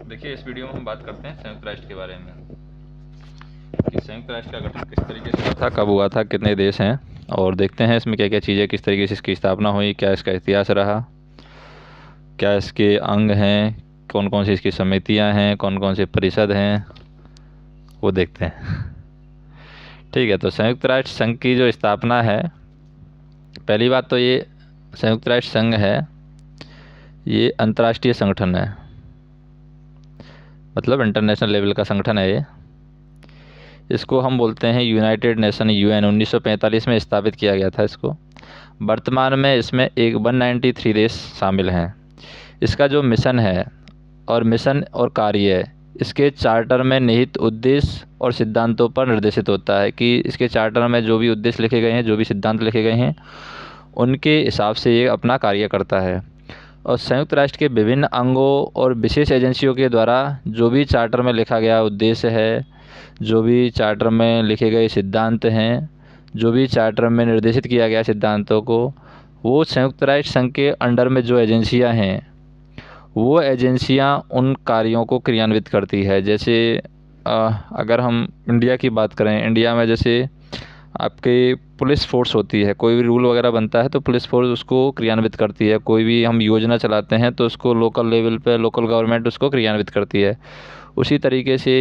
देखिए, इस वीडियो में हम बात करते हैं संयुक्त राष्ट्र के बारे में कि संयुक्त राष्ट्र का गठन किस तरीके से हुआ था, कब हुआ था, कितने देश हैं, और देखते हैं इसमें क्या क्या चीज़ें, किस तरीके से इसकी स्थापना हुई, क्या इसका इतिहास रहा, क्या इसके अंग हैं, कौन कौन सी इसकी समितियां हैं, कौन कौन से परिषद हैं, वो देखते हैं। ठीक है, तो संयुक्त राष्ट्र संघ की जो स्थापना है, पहली बात तो ये संयुक्त राष्ट्र संघ है, ये अंतर्राष्ट्रीय संगठन है, मतलब इंटरनेशनल लेवल का संगठन है ये। इसको हम बोलते हैं यूनाइटेड नेशन, यूएन। 1945 में स्थापित किया गया था इसको। वर्तमान में इसमें 193 देश शामिल हैं। इसका जो मिशन है और कार्य है, इसके चार्टर में निहित उद्देश्य और सिद्धांतों पर निर्देशित होता है कि इसके चार्टर में जो भी उद्देश्य लिखे गए हैं, जो भी सिद्धांत लिखे गए हैं, उनके हिसाब से ये अपना कार्य करता है। और संयुक्त राष्ट्र के विभिन्न अंगों और विशेष एजेंसियों के द्वारा जो भी चार्टर में लिखा गया उद्देश्य है, जो भी चार्टर में लिखे गए सिद्धांत हैं, जो भी चार्टर में निर्देशित किया गया सिद्धांतों को, वो संयुक्त राष्ट्र संघ के अंडर में जो एजेंसियां हैं, वो एजेंसियां उन कार्यों को क्रियान्वित करती है। जैसे अगर हम इंडिया की बात करें, इंडिया में जैसे आपके पुलिस फोर्स होती है, कोई भी रूल वगैरह बनता है तो पुलिस फोर्स उसको क्रियान्वित करती है। कोई भी हम योजना चलाते हैं तो उसको लोकल लेवल पे लोकल गवर्नमेंट उसको क्रियान्वित करती है। उसी तरीके से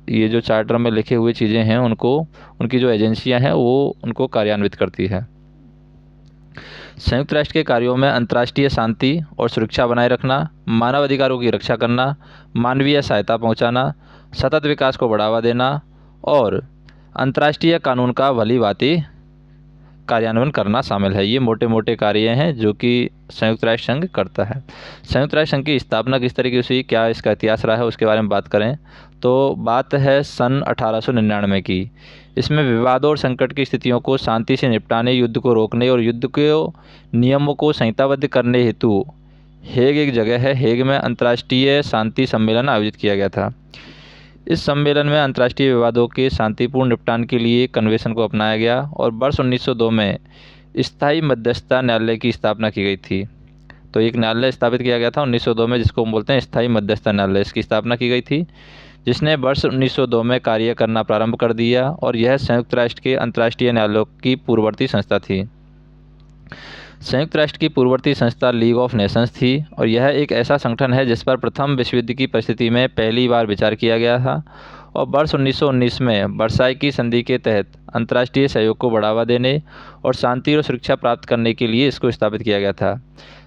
ये जो चार्टर में लिखे हुए चीज़ें हैं, उनको उनकी जो एजेंसियां हैं वो उनको कार्यान्वित करती है। संयुक्त राष्ट्र के कार्यों में अंतर्राष्ट्रीय शांति और सुरक्षा बनाए रखना, मानव अधिकारों की रक्षा करना, मानवीय सहायता पहुंचाना, सतत विकास को बढ़ावा देना और अंतर्राष्ट्रीय कानून का भली भांति कार्यान्वयन करना शामिल है। ये मोटे मोटे कार्य हैं जो कि संयुक्त राष्ट्र संघ करता है। संयुक्त राष्ट्र संघ की स्थापना किस तरीके से हुई, क्या इसका इतिहास रहा है, उसके बारे में बात करें तो बात है सन 1899 की। इसमें विवादों और संकट की स्थितियों को शांति से निपटाने, युद्ध को रोकने और युद्ध के नियमों को संहिताबद्ध करने हेतु हेग एक जगह है, हेग में अंतर्राष्ट्रीय शांति सम्मेलन आयोजित किया गया था। इस सम्मेलन में अंतर्राष्ट्रीय विवादों के शांतिपूर्ण निपटान के लिए कन्वेंशन को अपनाया गया और वर्ष 1902 में स्थायी मध्यस्थता न्यायालय की स्थापना की गई थी। तो एक न्यायालय स्थापित किया गया था 1902 में, जिसको हम बोलते हैं स्थायी मध्यस्थता न्यायालय। इसकी स्थापना की गई थी, जिसने वर्ष 1902 में कार्य करना प्रारंभ कर दिया और यह संयुक्त राष्ट्र के अंतर्राष्ट्रीय न्यायालयों की पूर्ववर्ती संस्था थी। संयुक्त राष्ट्र की पूर्ववर्ती संस्था लीग ऑफ नेशंस थी और यह एक ऐसा संगठन है जिस पर प्रथम विश्व युद्ध की परिस्थिति में पहली बार विचार किया गया था और वर्ष 1919 में वर्साई की संधि के तहत अंतर्राष्ट्रीय सहयोग को बढ़ावा देने और शांति और सुरक्षा प्राप्त करने के लिए इसको स्थापित किया गया था।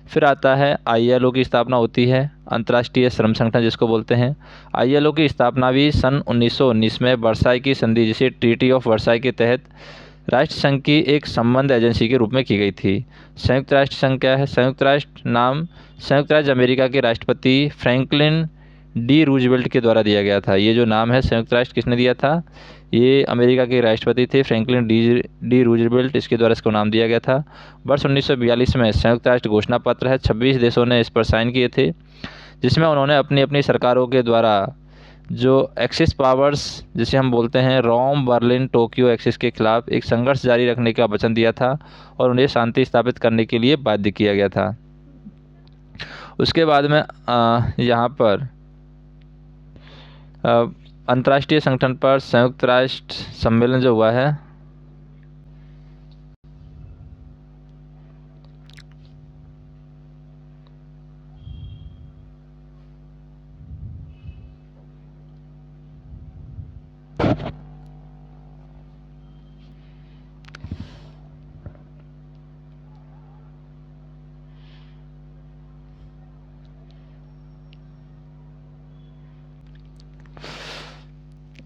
फिर आता है आईएलओ की स्थापना होती है, अंतर्राष्ट्रीय श्रम संगठन जिसको बोलते हैं। आईएलओ की स्थापना भी सन 1919 में वर्साई की संधि, जिसे ट्रीटी ऑफ वर्साई के तहत राष्ट्र संघ की एक संबंध एजेंसी के रूप में की गई थी। संयुक्त राष्ट्र संघ क्या है? संयुक्त राष्ट्र नाम संयुक्त राज्य अमेरिका के राष्ट्रपति फ्रैंकलिन डी रूजवेल्ट के द्वारा दिया गया था। ये जो नाम है संयुक्त राष्ट्र, किसने दिया था? ये अमेरिका के राष्ट्रपति थे फ्रैंकलिन डी रूजवेल्ट, इसके द्वारा इसको नाम दिया गया था। वर्ष 1942 में संयुक्त राष्ट्र घोषणा पत्र है, 26 देशों ने इस पर साइन किए थे, जिसमें उन्होंने अपनी अपनी सरकारों के द्वारा जो एक्सिस पावर्स, जिसे हम बोलते हैं रोम, बर्लिन, टोक्यो एक्सिस के खिलाफ एक संघर्ष जारी रखने का वचन दिया था और उन्हें शांति स्थापित करने के लिए बाध्य किया गया था। उसके बाद में यहाँ पर अंतर्राष्ट्रीय संगठन पर संयुक्त राष्ट्र सम्मेलन जो हुआ है,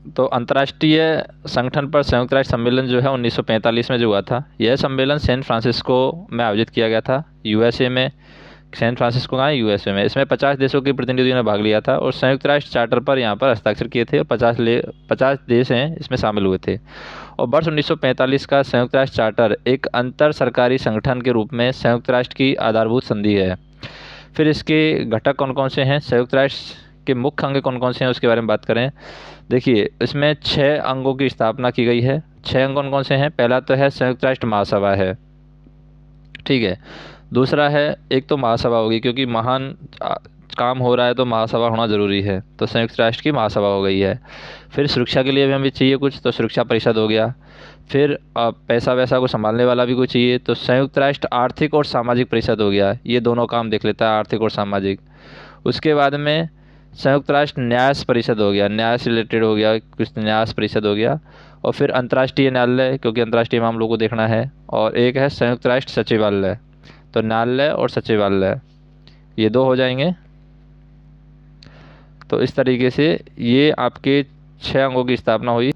तो अंतर्राष्ट्रीय संगठन पर संयुक्त राष्ट्र सम्मेलन जो है 1945 में जो हुआ था, यह सम्मेलन सैन फ्रांसिस्को में आयोजित किया गया था, यूएसए में। सैन फ्रांसिस्को कहाँ है? यूएसए में। इसमें 50 देशों के प्रतिनिधियों ने भाग लिया था और संयुक्त राष्ट्र चार्टर पर यहाँ पर हस्ताक्षर किए थे और 50 देश हैं इसमें शामिल हुए थे। और वर्ष 1945 का संयुक्त राष्ट्र चार्टर एक अंतर सरकारी संगठन के रूप में संयुक्त राष्ट्र की आधारभूत संधि है। फिर इसके घटक कौन कौन से हैं, संयुक्त राष्ट्र के मुख्य अंग कौन कौन से हैं, उसके बारे में बात करें। देखिए, इसमें 6 अंगों की स्थापना की गई है। 6 अंग कौन कौन से हैं? पहला तो है संयुक्त राष्ट्र महासभा है, ठीक है। दूसरा है, एक तो महासभा होगी क्योंकि महान काम हो रहा है तो महासभा होना ज़रूरी है, तो संयुक्त राष्ट्र की महासभा हो गई है। फिर सुरक्षा के लिए भी हमें चाहिए कुछ, तो सुरक्षा परिषद हो गया। फिर पैसा वैसा को संभालने वाला भी कोई चाहिए, तो संयुक्त राष्ट्र आर्थिक और सामाजिक परिषद हो गया। ये दोनों काम देख लेता है, आर्थिक और सामाजिक। उसके बाद में संयुक्त राष्ट्र न्यास परिषद हो गया, न्याय से रिलेटेड हो गया, कुछ न्यास परिषद हो गया। और फिर अंतर्राष्ट्रीय न्यायालय, क्योंकि अंतर्राष्ट्रीय मामलों को देखना है। और एक है संयुक्त राष्ट्र सचिवालय। तो न्यायालय और सचिवालय ये दो हो जाएंगे। तो इस तरीके से ये आपके 6 अंगों की स्थापना हुई।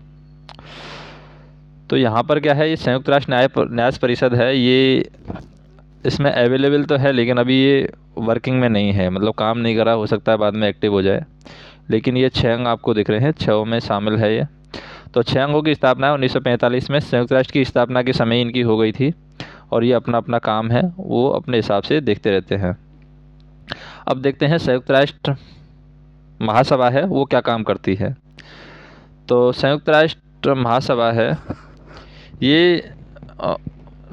तो यहाँ पर क्या है, ये संयुक्त राष्ट्र न्यास परिषद है, ये इसमें अवेलेबल तो है, लेकिन अभी ये वर्किंग में नहीं है, मतलब काम नहीं कर रहा। हो सकता है बाद में एक्टिव हो जाए, लेकिन ये 6 अंग आपको दिख रहे हैं, 6 में शामिल है ये। तो 6 अंगों की स्थापना 1945 में संयुक्त राष्ट्र की स्थापना के समय इनकी हो गई थी। और ये अपना अपना काम है वो अपने हिसाब से देखते रहते हैं। अब देखते हैं संयुक्त राष्ट्र महासभा है वो क्या काम करती है। तो संयुक्त राष्ट्र महासभा है, ये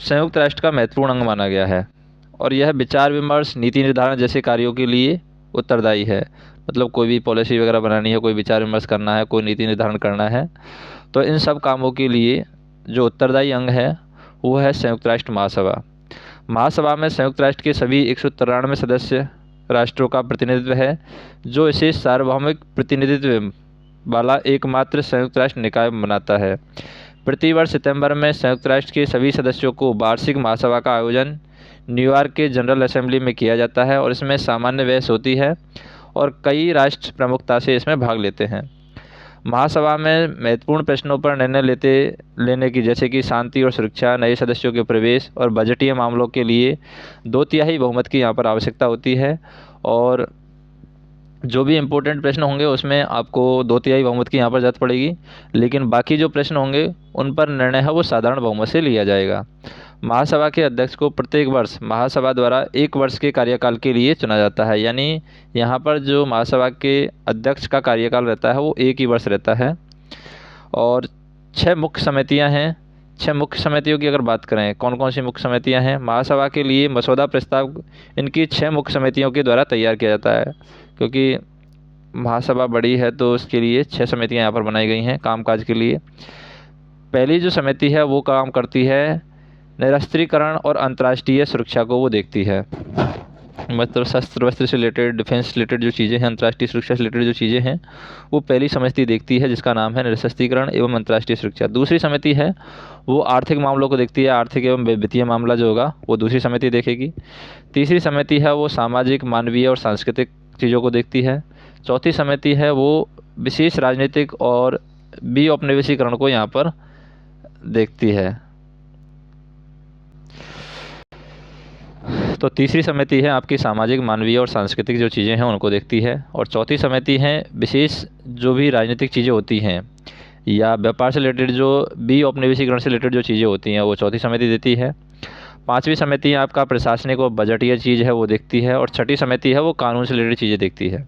संयुक्त राष्ट्र का महत्वपूर्ण अंग माना गया है। और यह विचार विमर्श, नीति निर्धारण जैसे कार्यों के लिए उत्तरदायी है। मतलब कोई भी पॉलिसी वगैरह बनानी है, कोई विचार विमर्श करना है, कोई नीति निर्धारण करना है, तो इन सब कामों के लिए जो उत्तरदायी अंग है वो है संयुक्त राष्ट्र महासभा। महासभा में संयुक्त राष्ट्र के सभी 193 सदस्य राष्ट्रों का प्रतिनिधित्व है, जो इसे सार्वभौमिक प्रतिनिधित्व वाला एकमात्र संयुक्त राष्ट्र निकाय बनाता है। प्रतिवर्ष सितंबर में संयुक्त राष्ट्र के सभी सदस्यों को वार्षिक महासभा का आयोजन न्यूयॉर्क के जनरल असेंबली में किया जाता है और इसमें सामान्य बहस होती है और कई राष्ट्र प्रमुखता से इसमें भाग लेते हैं। महासभा में महत्वपूर्ण प्रश्नों पर निर्णय लेने की, जैसे कि शांति और सुरक्षा, नए सदस्यों के प्रवेश और बजटीय मामलों के लिए 2/3 बहुमत की यहाँ पर आवश्यकता होती है। और जो भी इम्पोर्टेंट प्रश्न होंगे उसमें आपको 2/3 बहुमत की यहाँ पर ज़रूरत पड़ेगी, लेकिन बाकी जो प्रश्न होंगे उन पर निर्णय है वो साधारण बहुमत से लिया जाएगा। महासभा के अध्यक्ष को प्रत्येक वर्ष महासभा द्वारा 1 वर्ष के कार्यकाल के लिए चुना जाता है। यानी यहाँ पर जो महासभा के अध्यक्ष का कार्यकाल रहता है वो 1 ही वर्ष रहता है। और 6 मुख्य समितियाँ हैं। 6 मुख्य समितियों की अगर बात करें, कौन कौन सी मुख्य समितियाँ हैं महासभा के लिए, मसौदा प्रस्ताव इनकी 6 मुख्य समितियों के द्वारा तैयार किया जाता है। क्योंकि महासभा बड़ी है तो उसके लिए 6 समितियाँ यहाँ पर बनाई गई हैं कामकाज के लिए। पहली जो समिति है वो काम करती है निरस्त्रीकरण और अंतर्राष्ट्रीय सुरक्षा को वो देखती है। मतलब शस्त्र वस्त्र से रिलेटेड, डिफेंस से रिलेटेड जो चीज़ें हैं, अंतर्राष्ट्रीय सुरक्षा से रिलेटेड जो चीज़ें हैं वो पहली समिति देखती है, जिसका नाम है निरस्त्रीकरण एवं अंतर्राष्ट्रीय सुरक्षा। दूसरी समिति है वो आर्थिक मामलों को देखती है, आर्थिक एवं वित्तीय मामला जो होगा वो दूसरी समिति देखेगी। तीसरी समिति है वो सामाजिक, मानवीय और सांस्कृतिक चीज़ों को देखती है। चौथी समिति है वो विशेष राजनीतिक और औपनिवेशीकरण को यहाँ पर देखती है। तो तीसरी समिति है आपकी सामाजिक, मानवीय और सांस्कृतिक जो चीज़ें हैं उनको देखती है। और चौथी समिति है विशेष जो भी राजनीतिक चीज़ें होती हैं या व्यापार से रिलेटेड, जो औपनिवेशीकरण से रिलेटेड जो चीज़ें होती हैं वो चौथी समिति देती है। पांचवी समिति आपका प्रशासनिक और बजटीय चीज़ है वो देखती है। और छठी समिति है वो कानून से रिलेटेड चीज़ें देखती है।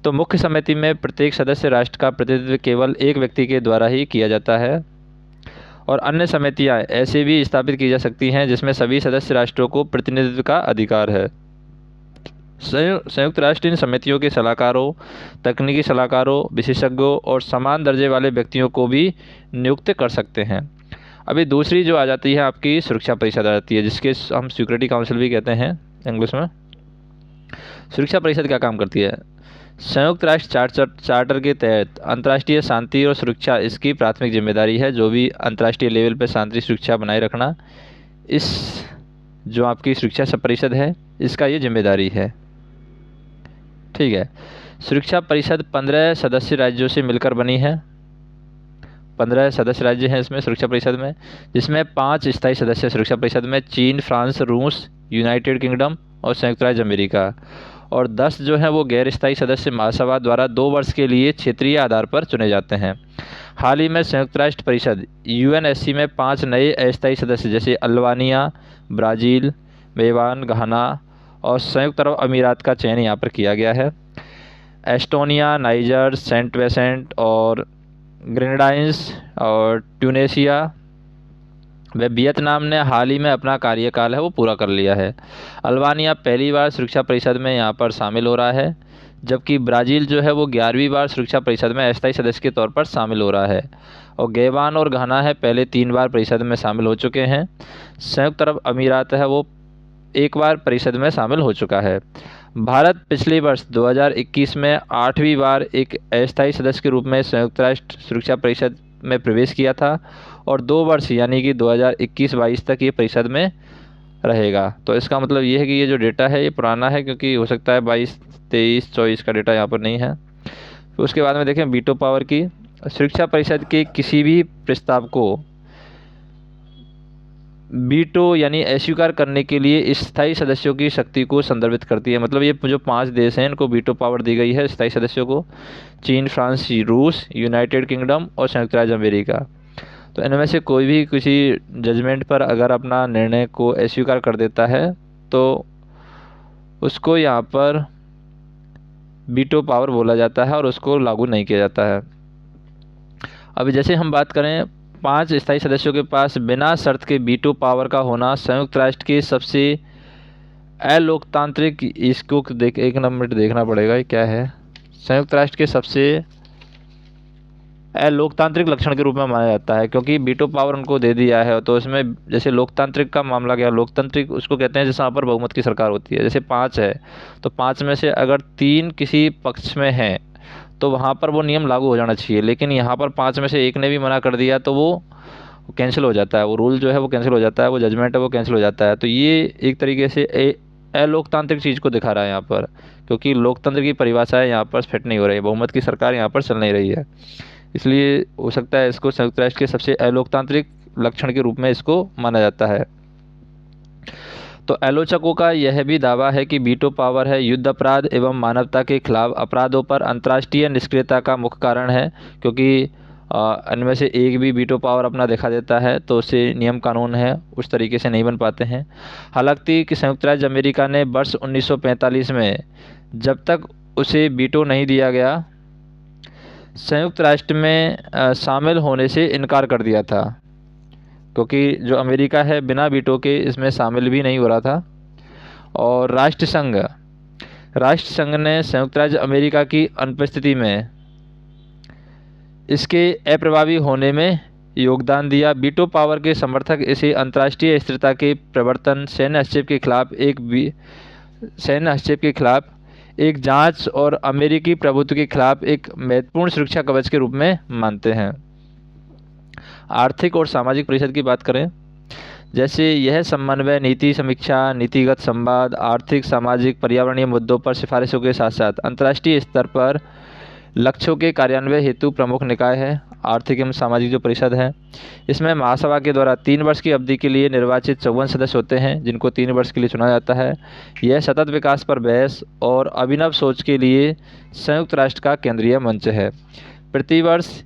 तो मुख्य समिति में प्रत्येक सदस्य राष्ट्र का प्रतिनिधित्व केवल एक व्यक्ति के द्वारा ही किया जाता है। और अन्य समितियां ऐसे भी स्थापित की जा सकती हैं जिसमें सभी सदस्य राष्ट्रों को प्रतिनिधित्व का अधिकार है। संयुक्त राष्ट्र इन समितियों के सलाहकारों, तकनीकी सलाहकारों, विशेषज्ञों और समान दर्जे वाले व्यक्तियों को भी नियुक्त कर सकते हैं। अभी दूसरी जो आ जाती है आपकी सुरक्षा परिषद आ जाती है, जिसके हम सिक्योरिटी काउंसिल भी कहते हैं इंग्लिश में। सुरक्षा परिषद क्या काम करती है? संयुक्त राष्ट्र चार्टर के तहत अंतर्राष्ट्रीय शांति और सुरक्षा इसकी प्राथमिक जिम्मेदारी है। जो भी अंतर्राष्ट्रीय लेवल पर शांति सुरक्षा बनाए रखना, इस जो आपकी सुरक्षा परिषद है इसका ये जिम्मेदारी है। ठीक है। सुरक्षा परिषद 15 सदस्य राज्यों से मिलकर बनी है। 15 सदस्य राज्य हैं इसमें सुरक्षा परिषद में, जिसमें 5 स्थायी सदस्य सुरक्षा परिषद में चीन, फ्रांस, रूस, यूनाइटेड किंगडम और संयुक्त राज्य अमेरिका। और 10 जो हैं वो गैर स्थायी सदस्य महासभा द्वारा 2 वर्ष के लिए क्षेत्रीय आधार पर चुने जाते हैं। हाल ही में संयुक्त राष्ट्र परिषद यूएनएससी में 5 नए अस्थायी सदस्य जैसे अल्बानिया, ब्राज़ील, मेवान, घाना और संयुक्त अरब अमीरात का चयन यहाँ पर किया गया है। एस्टोनिया, नाइजर, सेंट विंसेंट और ग्रेनेडाइंस और ट्यूनेशिया वह वियतनाम ने हाल ही में अपना कार्यकाल है वो पूरा कर लिया है। अल्बानिया पहली बार सुरक्षा परिषद में यहाँ पर शामिल हो रहा है, जबकि ब्राज़ील जो है वो 11वीं बार सुरक्षा परिषद में अस्थायी सदस्य के तौर पर शामिल हो रहा है। और गैबान और घाना है पहले 3 बार परिषद में शामिल हो चुके हैं। संयुक्त अरब अमीरात है वो 1 बार परिषद में शामिल हो चुका है। भारत पिछले वर्ष 2021 में 8वीं बार एक अस्थायी सदस्य के रूप में संयुक्त राष्ट्र सुरक्षा परिषद में प्रवेश किया था और 2 वर्ष यानी कि 2021-22 तक ये परिषद में रहेगा। तो इसका मतलब ये है कि ये जो डेटा है ये पुराना है, क्योंकि हो सकता है 22, 23, 24 का डेटा यहाँ पर नहीं है। फिर उसके बाद में देखें वीटो पावर की। सुरक्षा परिषद के किसी भी प्रस्ताव को वीटो यानी अस्वीकार करने के लिए स्थायी सदस्यों की शक्ति को संदर्भित करती है। मतलब ये जो 5 देश हैं इनको वीटो पावर दी गई है स्थायी सदस्यों को, चीन, फ्रांस, रूस, यूनाइटेड किंगडम और संयुक्त राज्य अमेरिका। तो इनमें से कोई भी किसी जजमेंट पर अगर अपना निर्णय को अस्वीकार कर देता है तो उसको यहाँ पर वीटो पावर बोला जाता है और उसको लागू नहीं किया जाता है। अभी जैसे हम बात करें 5 स्थायी सदस्यों के पास बिना शर्त के वीटो पावर का होना संयुक्त राष्ट्र के सबसे अलोकतांत्रिक, इसको एक मिनट देखना पड़ेगा ये क्या है, संयुक्त राष्ट्र के सबसे लोकतांत्रिक लक्षण के रूप में माना जाता है, क्योंकि वीटो पावर उनको दे दिया है। तो इसमें जैसे लोकतांत्रिक का मामला गया, लोकतांत्रिक उसको कहते हैं जहाँ पर बहुमत की सरकार होती है। जैसे 5 है तो 5 में से अगर 3 किसी पक्ष में हैं तो वहाँ पर वो नियम लागू हो जाना चाहिए, लेकिन यहाँ पर 5 में से एक ने भी मना कर दिया तो वो कैंसिल हो जाता है, वो रूल जो है वो कैंसिल हो जाता है, वो जजमेंट है वो कैंसिल हो जाता है। तो ये एक तरीके से अलोकतांत्रिक चीज़ को दिखा रहा है यहाँ पर, क्योंकि लोकतंत्र की परिभाषा है यहाँ पर फिट नहीं हो रही है, बहुमत की सरकार यहाँ पर चल नहीं रही है। इसलिए हो सकता है इसको संयुक्त राष्ट्र के सबसे अलोकतांत्रिक लक्षण के रूप में इसको माना जाता है। तो आलोचकों का यह भी दावा है कि वीटो पावर है युद्ध अपराध एवं मानवता के खिलाफ अपराधों पर अंतर्राष्ट्रीय निष्क्रियता का मुख्य कारण है, क्योंकि इनमें से एक भी वीटो पावर अपना दिखा देता है तो उससे नियम कानून है उस तरीके से नहीं बन पाते हैं। हालांकि कि संयुक्त राज्य अमेरिका ने वर्ष 1945 में जब तक उसे वीटो नहीं दिया गया संयुक्त राष्ट्र में शामिल होने से इनकार कर दिया था, क्योंकि जो अमेरिका है बिना वीटो के इसमें शामिल भी नहीं हो रहा था। और राष्ट्र संघ ने संयुक्त राज्य अमेरिका की अनुपस्थिति में इसके अप्रभावी होने में योगदान दिया। वीटो पावर के समर्थक इसे अंतर्राष्ट्रीय स्थिरता के प्रवर्तन, सैन्य हस्तक्षेप के खिलाफ एक जांच और अमेरिकी प्रभुत्व के खिलाफ एक महत्वपूर्ण सुरक्षा कवच के रूप में मानते हैं। आर्थिक और सामाजिक परिषद की बात करें, जैसे यह समन्वय, नीति समीक्षा, नीतिगत संवाद, आर्थिक, सामाजिक, पर्यावरणीय मुद्दों पर सिफारिशों के साथ साथ अंतर्राष्ट्रीय स्तर पर लक्ष्यों के कार्यान्वयन हेतु प्रमुख निकाय है। आर्थिक एवं सामाजिक जो परिषद है इसमें महासभा के द्वारा 3 वर्ष की अवधि के लिए निर्वाचित 54 सदस्य होते हैं, जिनको 3 वर्ष के लिए चुना जाता है। यह सतत विकास पर बहस और अभिनव सोच के लिए संयुक्त राष्ट्र का केंद्रीय मंच है। प्रतिवर्ष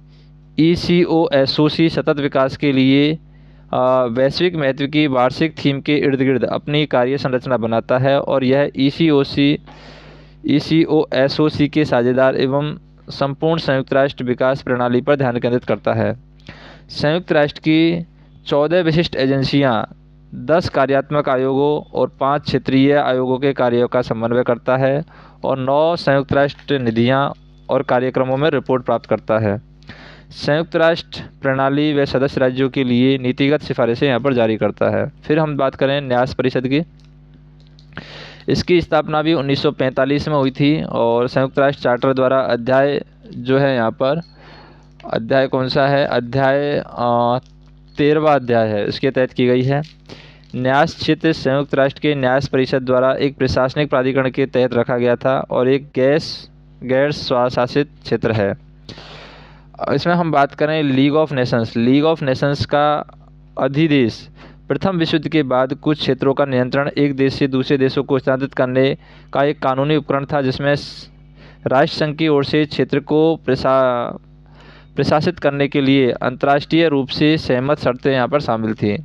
ECOSOC सतत विकास के लिए वैश्विक महत्व की वार्षिक थीम के इर्द गिर्द अपनी कार्य संरचना बनाता है और यह ECOSOC के साझेदार एवं संपूर्ण संयुक्त राष्ट्र विकास प्रणाली पर ध्यान केंद्रित करता है। संयुक्त राष्ट्र की 14 विशिष्ट एजेंसियां 10 कार्यात्मक आयोगों और 5 क्षेत्रीय आयोगों के कार्यों का समन्वय करता है और 9 संयुक्त राष्ट्र निधियां और कार्यक्रमों में रिपोर्ट प्राप्त करता है। संयुक्त राष्ट्र प्रणाली व सदस्य राज्यों के लिए नीतिगत सिफारिशें यहाँ पर जारी करता है। फिर हम बात करें न्यास परिषद की, इसकी स्थापना भी 1945 में हुई थी और संयुक्त राष्ट्र चार्टर द्वारा अध्याय जो है यहाँ पर अध्याय कौन सा है, अध्याय 13वां अध्याय है, इसके तहत की गई है। न्यास क्षेत्र संयुक्त राष्ट्र के न्यास परिषद द्वारा एक प्रशासनिक प्राधिकरण के तहत रखा गया था और एक गैर स्वशासित क्षेत्र है। इसमें हम बात करें लीग ऑफ नेशंस का अधिदेश प्रथम विश्व युद्ध के बाद कुछ क्षेत्रों का नियंत्रण एक देश से दूसरे देशों को स्थानांतरित करने का एक कानूनी उपकरण था, जिसमें राष्ट्र संघ की ओर से क्षेत्र को प्रशासित करने के लिए अंतर्राष्ट्रीय रूप से सहमत शर्तें यहाँ पर शामिल थी।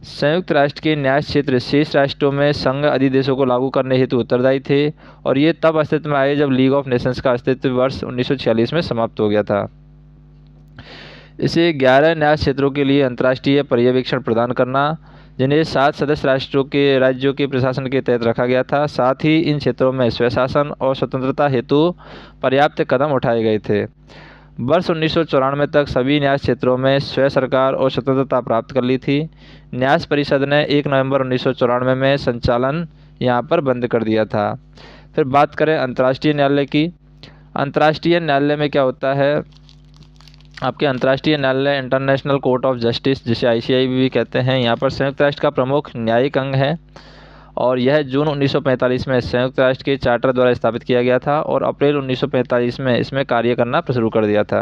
संयुक्त राष्ट्र के न्यास क्षेत्र शेष राष्ट्रों में संघ अधिदेशों को लागू करने हेतु उत्तरदायी थे और ये तब अस्तित्व में आए जब लीग ऑफ नेशंस का अस्तित्व वर्ष 1946 में समाप्त हो गया था। इसे 11 न्यास क्षेत्रों के लिए अंतर्राष्ट्रीय पर्यवेक्षण प्रदान करना, जिन्हें 7 सदस्य राज्यों के प्रशासन के तहत रखा गया था। साथ ही इन क्षेत्रों में स्वशासन और स्वतंत्रता हेतु पर्याप्त कदम उठाए गए थे। वर्ष 1994 तक सभी न्यास क्षेत्रों में स्वय सरकार और स्वतंत्रता प्राप्त कर ली थी। न्यास परिषद ने 1 नवंबर 1994 में संचालन यहाँ पर बंद कर दिया था। फिर बात करें अंतर्राष्ट्रीय न्यायालय की। अंतर्राष्ट्रीय न्यायालय में क्या होता है, आपके अंतर्राष्ट्रीय न्यायालय इंटरनेशनल कोर्ट ऑफ जस्टिस, जिसे ICI भी कहते हैं, यहाँ पर संयुक्त राष्ट्र का प्रमुख न्यायिक अंग है और यह जून 1945 में संयुक्त राष्ट्र के चार्टर द्वारा स्थापित किया गया था और अप्रैल 1945 में इसमें कार्य करना शुरू कर दिया था।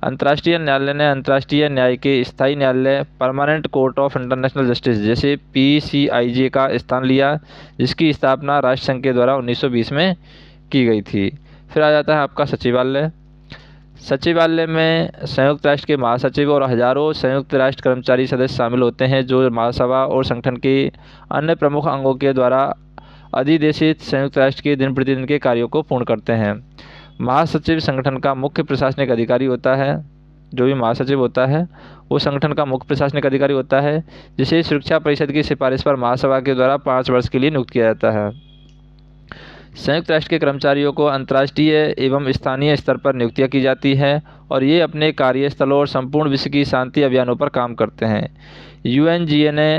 अंतर्राष्ट्रीय न्यायालय ने अंतर्राष्ट्रीय न्याय के स्थायी न्यायालय permanent court of international justice जैसे PCIJ का स्थान लिया, जिसकी स्थापना राष्ट्र संघ के द्वारा 1920 में की गई थी। फिर आ जाता है आपका सचिवालय। सचिवालय में संयुक्त राष्ट्र के महासचिव और हजारों संयुक्त राष्ट्र कर्मचारी सदस्य शामिल होते हैं, जो महासभा और संगठन के अन्य प्रमुख अंगों के द्वारा अधिदेशित संयुक्त राष्ट्र के दिन प्रतिदिन के कार्यों को पूर्ण करते हैं। महासचिव संगठन का मुख्य प्रशासनिक अधिकारी होता है। जो भी महासचिव होता है वो संगठन का मुख्य प्रशासनिक अधिकारी होता है, जिसे सुरक्षा परिषद की सिफारिश पर महासभा के द्वारा 5 वर्ष के लिए नियुक्त किया जाता है। संयुक्त राष्ट्र के कर्मचारियों को अंतर्राष्ट्रीय एवं स्थानीय स्तर पर नियुक्तियां की जाती है और ये अपने कार्यस्थलों और संपूर्ण विश्व की शांति अभियानों पर काम करते हैं। UNGA ने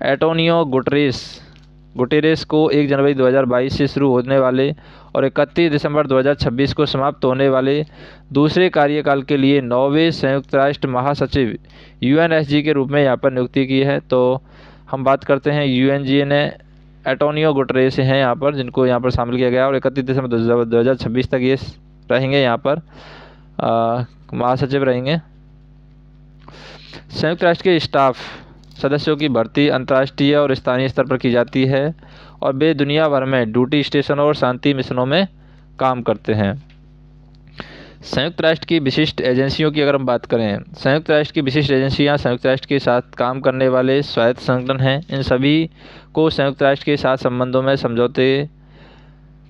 एंटोनियो गुटेरेस को 1 जनवरी 2022 से शुरू होने वाले और 31 दिसंबर 2026 को समाप्त होने वाले दूसरे कार्यकाल के लिए 9वें संयुक्त राष्ट्र महासचिव UNSG के रूप में यहाँ पर नियुक्ति की है। तो हम बात करते हैं UNGA ने एंटोनियो गुटेरेस हैं यहाँ पर, जिनको यहाँ पर शामिल किया गया और 31 दिसंबर 2026 तक ये रहेंगे यहाँ पर महासचिव रहेंगे। संयुक्त राष्ट्र के स्टाफ सदस्यों की भर्ती अंतर्राष्ट्रीय और स्थानीय स्तर पर की जाती है और वे दुनिया भर में ड्यूटी स्टेशनों और शांति मिशनों में काम करते हैं। संयुक्त राष्ट्र की विशिष्ट एजेंसियों की अगर हम बात करें, संयुक्त राष्ट्र की विशिष्ट एजेंसियां संयुक्त राष्ट्र के साथ काम करने वाले स्वायत्त संगठन हैं। इन सभी को संयुक्त राष्ट्र के साथ संबंधों में समझौते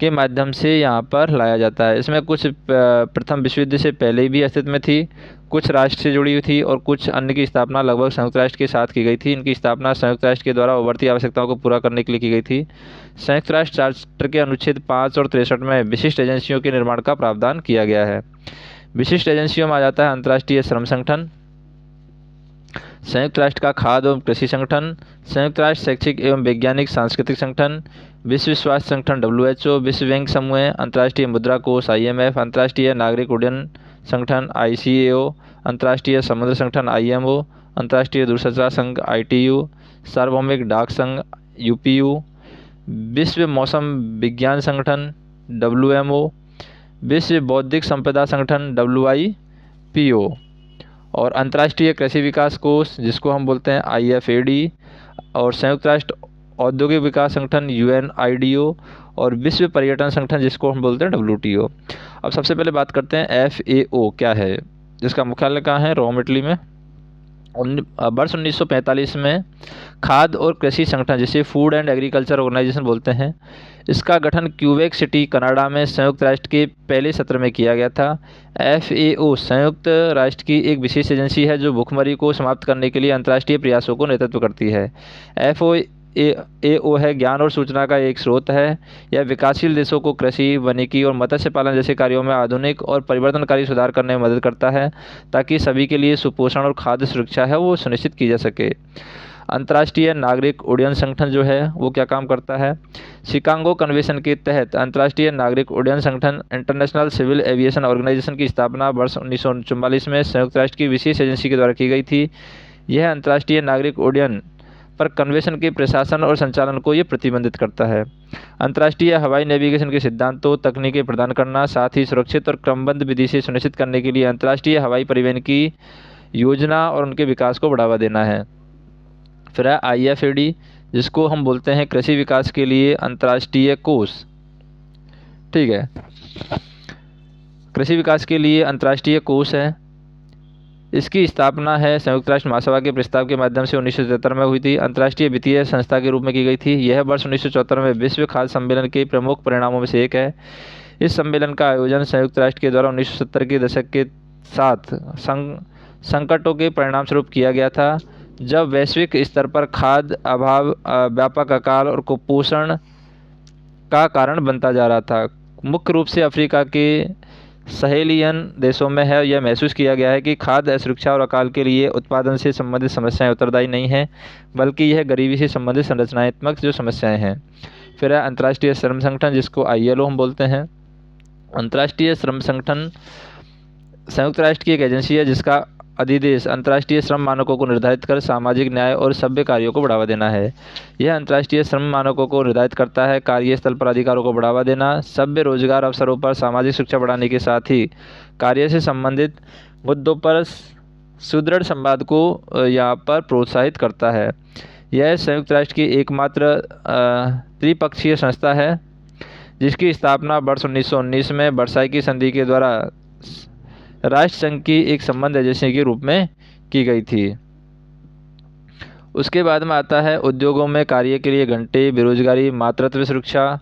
के माध्यम से यहाँ पर लाया जाता है। इसमें कुछ प्रथम विश्व युद्ध से पहले भी अस्तित्व में थी, कुछ राष्ट्र से जुड़ी हुई थी और कुछ अन्य की स्थापना लगभग संयुक्त राष्ट्र के साथ की गई थी। इनकी स्थापना संयुक्त राष्ट्र के द्वारा उभरती आवश्यकताओं को पूरा करने के लिए की गई थी। संयुक्त राष्ट्र चार्टर के अनुच्छेद 5 और 63 में विशिष्ट एजेंसियों के निर्माण का प्रावधान किया गया है। विशिष्ट एजेंसियों में आ जाता है अंतर्राष्ट्रीय श्रम संगठन, संयुक्त राष्ट्र का खाद्य एवं कृषि संगठन, संयुक्त राष्ट्र शैक्षिक एवं वैज्ञानिक सांस्कृतिक संगठन, विश्व स्वास्थ्य संगठन WHO, विश्व बैंक समूह, अंतर्राष्ट्रीय मुद्रा कोष IMF, अंतर्राष्ट्रीय नागरिक उड्डयन संगठन ICAO, अंतर्राष्ट्रीय समुद्र संगठन IMO, अंतर्राष्ट्रीय दूरसंचार संघ ITU, सार्वभौमिक डाक संघ UPU, विश्व मौसम विज्ञान संगठन WMO, विश्व बौद्धिक संपदा संगठन WIPO और अंतर्राष्ट्रीय कृषि विकास कोष जिसको हम बोलते हैं IFAD और संयुक्त राष्ट्र औद्योगिक विकास संगठन UNIDO और विश्व पर्यटन संगठन जिसको हम बोलते हैं WTO। अब सबसे पहले बात करते हैं FAO क्या है, जिसका मुख्यालय कहाँ है, रोम इटली में। वर्ष 1945 में खाद्य और कृषि संगठन जिसे फूड एंड एग्रीकल्चर ऑर्गेनाइजेशन बोलते हैं, इसका गठन क्यूबेक सिटी कनाडा में संयुक्त राष्ट्र के पहले सत्र में किया गया था। FAO संयुक्त राष्ट्र की एक विशेष एजेंसी है जो भूखमरी को समाप्त करने के लिए अंतर्राष्ट्रीय प्रयासों को नेतृत्व करती है। FAO है ज्ञान और सूचना का एक स्रोत है। यह विकासशील देशों को कृषि, वानिकी और मत्स्य पालन जैसे कार्यों में आधुनिक और परिवर्तनकारी सुधार करने में मदद करता है ताकि सभी के लिए सुपोषण और खाद्य सुरक्षा है वो सुनिश्चित की जा सके। अंतर्राष्ट्रीय नागरिक उड्डयन संगठन जो है वो क्या काम करता है, शिकागो कन्वेंशन के तहत अंतर्राष्ट्रीय नागरिक उड्डयन संगठन इंटरनेशनल सिविल एविएशन ऑर्गेनाइजेशन की स्थापना वर्ष 1944 में संयुक्त राष्ट्र की विशेष एजेंसी के द्वारा की गई थी। यह अंतर्राष्ट्रीय नागरिक उड्डयन पर कन्वेंशन के प्रशासन और संचालन को ये प्रतिबंधित करता है। अंतर्राष्ट्रीय हवाई नेविगेशन के सिद्धांतों, तकनीकें प्रदान करना, साथ ही सुरक्षित और क्रमबद्ध विधि से सुनिश्चित करने के लिए अंतर्राष्ट्रीय हवाई परिवहन की योजना और उनके विकास को बढ़ावा देना है। फिर है IFAD जिसको हम बोलते हैं कृषि विकास के लिए अंतर्राष्ट्रीय कोष। ठीक है, कृषि विकास के लिए अंतर्राष्ट्रीय कोष है। इसकी स्थापना है संयुक्त राष्ट्र महासभा के प्रस्ताव के माध्यम से 1977 में हुई थी। अंतर्राष्ट्रीय वित्तीय संस्था के रूप में की गई थी। यह वर्ष 1974 में विश्व खाद्य सम्मेलन के प्रमुख परिणामों में से एक है। इस सम्मेलन का आयोजन संयुक्त राष्ट्र के द्वारा 1970 के दशक के साथ संकटों के परिणामस्वरूप किया गया था, जब वैश्विक स्तर पर खाद्य अभाव व्यापक अकाल और कुपोषण का कारण बनता जा रहा था। मुख्य रूप से अफ्रीका के सहेलियन देशों में है यह महसूस किया गया है कि खाद्य असुरक्षा और अकाल के लिए उत्पादन से संबंधित समस्याएं उत्तरदायी नहीं हैं, बल्कि यह गरीबी से संबंधित संरचनात्मक जो समस्याएं हैं। फिर है अंतर्राष्ट्रीय श्रम संगठन, जिसको ILO हम बोलते हैं। अंतर्राष्ट्रीय श्रम संगठन संयुक्त राष्ट्र की एक एजेंसी है जिसका अधिदेश अंतर्राष्ट्रीय श्रम मानकों को निर्धारित कर सामाजिक न्याय और सभ्य कार्यों को बढ़ावा देना है। यह अंतर्राष्ट्रीय श्रम मानकों को निर्धारित करता है कार्यस्थल पर अधिकारों को बढ़ावा देना, सभ्य रोजगार अवसरों पर सामाजिक सुरक्षा बढ़ाने के साथ ही कार्य से संबंधित मुद्दों पर सुदृढ़ संवाद को यहाँ पर प्रोत्साहित करता है। यह संयुक्त राष्ट्र की एकमात्र त्रिपक्षीय संस्था है जिसकी स्थापना वर्ष 1919 में वर्साई की संधि के द्वारा राष्ट्र संघ की एक संबंध एजेंसी के रूप में की गई थी। उसके बाद में आता है उद्योगों में कार्य के लिए घंटे, बेरोजगारी, मातृत्व सुरक्षा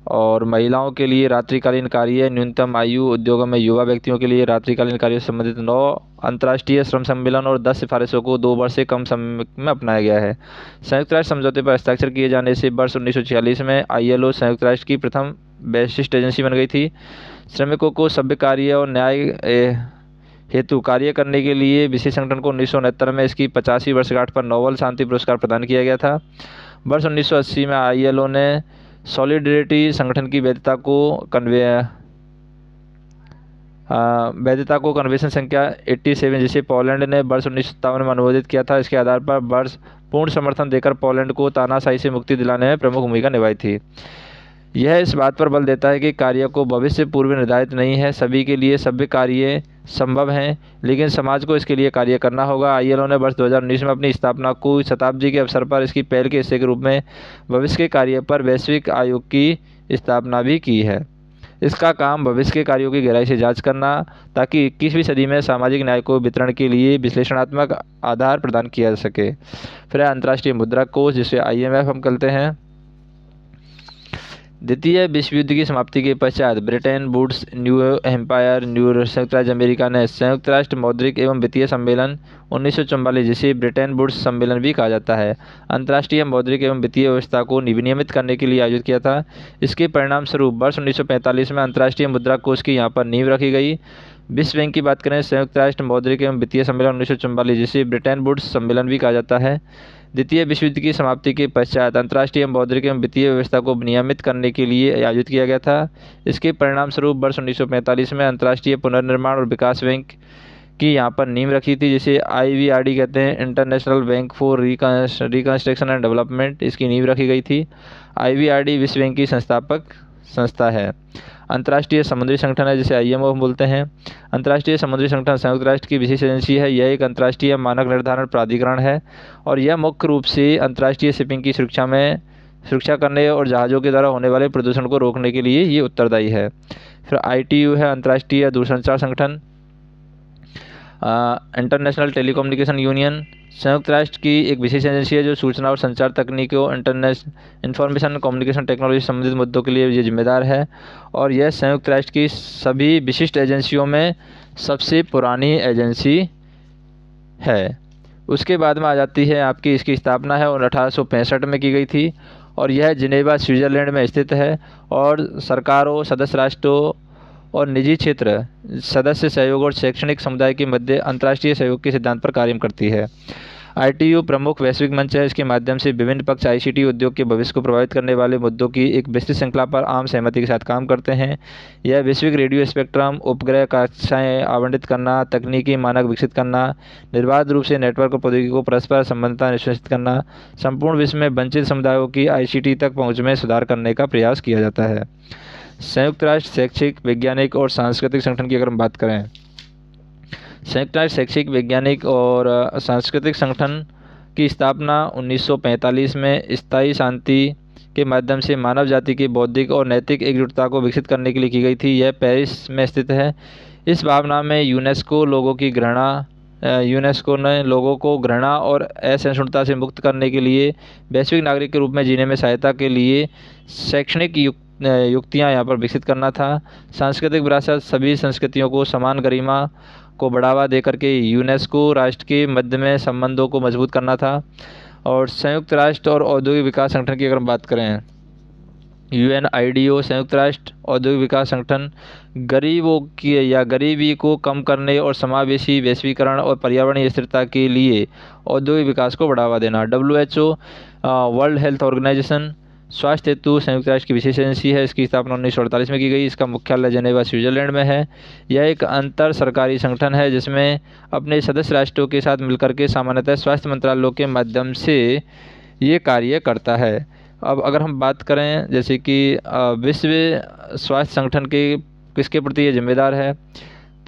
और महिलाओं के लिए रात्रिकालीन कार्य, न्यूनतम आयु, उद्योगों में युवा व्यक्तियों के लिए रात्रिकालीन कार्य से संबंधित 9 अंतर्राष्ट्रीय श्रम सम्मेलन और 10 सिफारिशों को 2 वर्ष से कम समय में अपनाया गया है। संयुक्त राष्ट्र समझौते पर हस्ताक्षर किए जाने से वर्ष 1946 में ILO संयुक्त राष्ट्र की प्रथम वैशिष्ट एजेंसी बन गई थी। श्रमिकों को सभ्य कार्य और न्याय हेतु कार्य करने के लिए विशेष संगठन को 1969 में इसकी 50वीं वर्षगांठ पर नोबेल शांति पुरस्कार प्रदान किया गया था। वर्ष 1980 में ILO ने सॉलिडरिटी संगठन की वैधता को कन्वेंशन संख्या 87 जिसे पोलैंड ने वर्ष 1957 में अनुमोदित किया था, इसके आधार पर वर्ष पूर्ण समर्थन देकर पोलैंड को तानाशाही से मुक्ति दिलाने में प्रमुख भूमिका निभाई थी। यह इस बात पर बल देता है कि कार्य को भविष्य पूर्व निर्धारित नहीं है, सभी के लिए सभ्य कार्य संभव हैं, लेकिन समाज को इसके लिए कार्य करना होगा। ILO ने वर्ष 2019 में अपनी स्थापना को शताब्दी के अवसर पर इसकी पहल के हिस्से के रूप में भविष्य के कार्य पर वैश्विक आयोग की स्थापना भी की है। इसका काम भविष्य के कार्यों की गहराई से जांच करना ताकि 21वीं सदी में सामाजिक न्याय को वितरण के लिए विश्लेषणात्मक आधार प्रदान किया जा सके। फिर अंतर्राष्ट्रीय मुद्रा कोष, जिसे IMF हम कहते हैं। द्वितीय विश्व युद्ध की समाप्ति के पश्चात Bretton Woods, new empire, new संयुक्त राज्य अमेरिका ने संयुक्त राष्ट्र मौद्रिक एवं वित्तीय सम्मेलन 1944, जिसे ब्रिटेन वुड्स सम्मेलन भी कहा जाता है, अंतर्राष्ट्रीय मौद्रिक एवं वित्तीय व्यवस्था को विनियमित करने के लिए आयोजित किया था। इसके परिणाम स्वरूप वर्ष 1945 में अंतर्राष्ट्रीय मुद्रा कोष की यहाँ पर नींव रखी गई। विश्व बैंक की बात करें, संयुक्त राष्ट्र मौद्रिक एवं वित्तीय सम्मेलन 1944, जिसे ब्रिटेन वुड्स सम्मेलन भी कहा जाता है, द्वितीय विश्व युद्ध की समाप्ति के पश्चात अंतर्राष्ट्रीय मौद्रिक एवं वित्तीय व्यवस्था को विनियमित करने के लिए आयोजित किया गया था। इसके परिणाम स्वरूप वर्ष 1945 में अंतर्राष्ट्रीय पुनर्निर्माण और विकास बैंक की यहाँ पर नींव रखी थी, जिसे IBRD कहते हैं, international bank for reconstruction and development. इसकी नींव रखी गई थी। IBRD विश्व बैंक की संस्थापक संस्था है। अंतर्राष्ट्रीय समुद्री संगठन है, जिसे IMO हम बोलते हैं। अंतर्राष्ट्रीय समुद्री संगठन संयुक्त राष्ट्र की विशेष एजेंसी है। यह एक अंतर्राष्ट्रीय मानक निर्धारण प्राधिकरण है और यह मुख्य रूप से अंतर्राष्ट्रीय शिपिंग की सुरक्षा करने और जहाज़ों के द्वारा होने वाले प्रदूषण को रोकने के लिए ये उत्तरदायी है। फिर ITU है, अंतर्राष्ट्रीय दूरसंचार संगठन। इंटरनेशनल टेलीकम्युनिकेशन यूनियन संयुक्त राष्ट्र की एक विशेष एजेंसी है जो सूचना और संचार तकनीकों, इंफॉर्मेशन कम्युनिकेशन टेक्नोलॉजी से संबंधित मुद्दों के लिए ये जिम्मेदार है और यह संयुक्त राष्ट्र की सभी विशिष्ट एजेंसियों में सबसे पुरानी एजेंसी है। उसके बाद में आ जाती है आपकी इसकी स्थापना है और 1865 में की गई थी और यह जिनेवा स्विट्ज़रलैंड में स्थित है और सरकारों, सदस्य राष्ट्रों और निजी क्षेत्र सदस्य सहयोग और शैक्षणिक समुदाय के मध्य अंतर्राष्ट्रीय सहयोग के सिद्धांत पर कार्य करती है। ITU प्रमुख वैश्विक मंच है। इसके माध्यम से विभिन्न पक्ष ICT उद्योग के भविष्य को प्रभावित करने वाले मुद्दों की एक विस्तृत श्रृंखला पर आम सहमति के साथ काम करते हैं। यह वैश्विक रेडियो स्पेक्ट्रम, उपग्रह कक्षाएँ आवंटित करना, तकनीकी मानक विकसित करना, निर्बाध रूप से नेटवर्क और प्रौद्योगिकी को परस्पर संबद्धता सुनिश्चित करना, संपूर्ण विश्व में वंचित समुदायों की ICT तक पहुँच में सुधार करने का प्रयास किया जाता है। संयुक्त राष्ट्र शैक्षिक, वैज्ञानिक और सांस्कृतिक संगठन की अगर हम बात करें, संयुक्त राष्ट्र शैक्षिक, वैज्ञानिक और सांस्कृतिक संगठन की स्थापना 1945 में स्थायी शांति के माध्यम से मानव जाति की बौद्धिक और नैतिक एकजुटता को विकसित करने के लिए की गई थी। यह पेरिस में स्थित है। इस भावना में यूनेस्को ने लोगों को घृणा और असहिष्णुता से मुक्त करने के लिए वैश्विक नागरिक के रूप में जीने में सहायता के लिए शैक्षणिक युक्तियाँ यहाँ पर विकसित करना था। सांस्कृतिक विरासत, सभी संस्कृतियों को समान गरिमा को बढ़ावा देकर के यूनेस्को राष्ट्र के मध्य में संबंधों को मजबूत करना था। और संयुक्त राष्ट्र और औद्योगिक विकास संगठन की अगर हम बात करें, UNIDO संयुक्त राष्ट्र औद्योगिक विकास संगठन गरीबों की या गरीबी को कम करने और समावेशी वैश्वीकरण और पर्यावरणीय स्थिरता के लिए औद्योगिक विकास को बढ़ावा देना। WHO वर्ल्ड हेल्थ ऑर्गेनाइजेशन स्वास्थ्य हेतु संयुक्त राष्ट्र की विशेष एजेंसी है। इसकी स्थापना 1948 में की गई। इसका मुख्यालय जेनेवा स्विट्जरलैंड में है। यह एक अंतर सरकारी संगठन है जिसमें अपने सदस्य राष्ट्रों के साथ मिलकर के सामान्यतः स्वास्थ्य मंत्रालयों के माध्यम से ये कार्य करता है। अब अगर हम बात करें जैसे कि विश्व स्वास्थ्य संगठन के किसके प्रति ये जिम्मेदार है,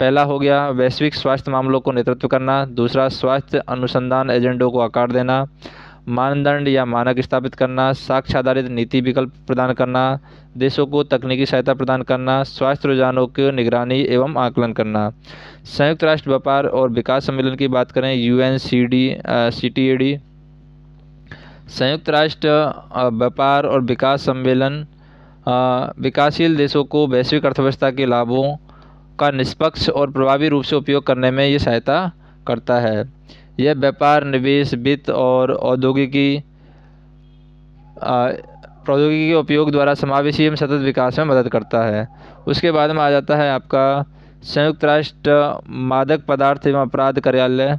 पहला हो गया वैश्विक स्वास्थ्य मामलों को नेतृत्व करना, दूसरा स्वास्थ्य अनुसंधान एजेंडों को आकार देना, मानदंड या मानक स्थापित करना, साक्ष्य आधारित नीति विकल्प प्रदान करना, देशों को तकनीकी सहायता प्रदान करना, स्वास्थ्य रुझानों की निगरानी एवं आकलन करना। संयुक्त राष्ट्र व्यापार और विकास सम्मेलन की बात करें, UNCTAD संयुक्त राष्ट्र व्यापार और विकास सम्मेलन विकासशील देशों को वैश्विक अर्थव्यवस्था के लाभों का निष्पक्ष और प्रभावी रूप से उपयोग करने में ये सहायता करता है। यह व्यापार, निवेश, वित्त और प्रौद्योगिकी के उपयोग द्वारा समावेशी एवं सतत विकास में मदद करता है। उसके बाद में आ जाता है आपका संयुक्त राष्ट्र मादक पदार्थ एवं अपराध कार्यालय।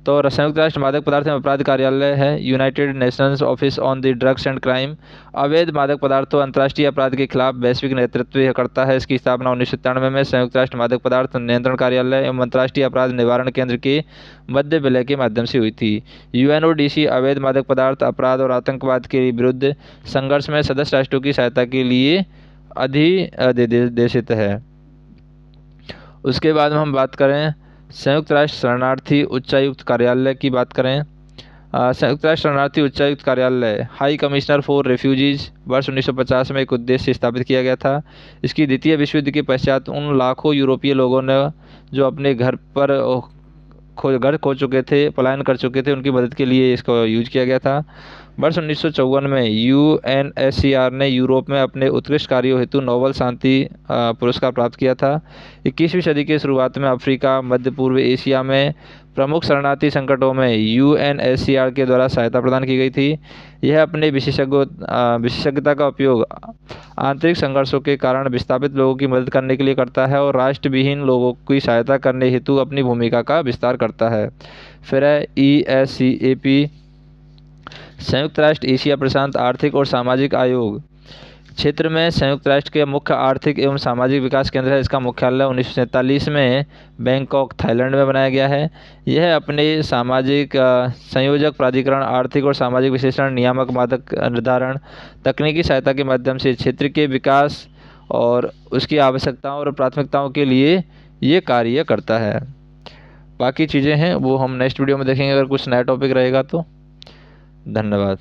तो संयुक्त राष्ट्र मादक पदार्थ एवं अपराध कार्यालय है United Nations office on the drugs and crime. अवैध मादक पदार्थों अंतर्राष्ट्रीय अपराध के खिलाफ वैश्विक नेतृत्व करता है। इसकी स्थापना 1997 में संयुक्त राष्ट्र मादक पदार्थ नियंत्रण कार्यालय एवं अंतर्राष्ट्रीय अपराध निवारण केंद्र के मध्य विलय के माध्यम से हुई थी। UNODC अवैध मादक पदार्थ अपराध और आतंकवाद के विरुद्ध संघर्ष में सदस्य राष्ट्रों की सहायता के लिए अधिदेशित है। उसके बाद में हम बात करें संयुक्त राष्ट्र शरणार्थी उच्चायुक्त कार्यालय की बात करें। संयुक्त राष्ट्र शरणार्थी उच्चायुक्त कार्यालय हाई कमिश्नर फॉर रेफ्यूजीज वर्ष 1950 में एक उद्देश्य से स्थापित किया गया था। इसकी द्वितीय विश्व युद्ध के पश्चात उन लाखों यूरोपीय लोगों ने जो अपने घर खो चुके थे, पलायन कर चुके थे, उनकी मदद के लिए इसको यूज किया गया था। वर्ष 1954 में UNHCR ने यूरोप में अपने उत्कृष्ट कार्यों हेतु नोबेल शांति पुरस्कार प्राप्त किया था। 21वीं सदी के शुरुआत में अफ्रीका, मध्य पूर्व एशिया में प्रमुख शरणार्थी संकटों में UNHCR के द्वारा सहायता प्रदान की गई थी। यह अपने विशेषज्ञता का उपयोग आंतरिक संघर्षों के कारण विस्थापित लोगों की मदद करने के लिए करता है और राष्ट्र विहीन लोगों की सहायता करने हेतु अपनी भूमिका का विस्तार करता है। फिर है ESCAP संयुक्त राष्ट्र एशिया प्रशांत आर्थिक और सामाजिक आयोग क्षेत्र में संयुक्त राष्ट्र के मुख्य आर्थिक एवं सामाजिक विकास केंद्र है। इसका मुख्यालय 1947 में बैंकॉक, थाईलैंड में बनाया गया है। यह अपने सामाजिक संयोजक प्राधिकरण, आर्थिक और सामाजिक विश्लेषण, नियामक, मादक निर्धारण, तकनीकी सहायता के माध्यम से क्षेत्र के विकास और उसकी आवश्यकताओं और प्राथमिकताओं के लिए ये कार्य करता है। बाकी चीज़ें हैं वो हम नेक्स्ट वीडियो में देखेंगे अगर कुछ नया टॉपिक रहेगा तो। धन्यवाद।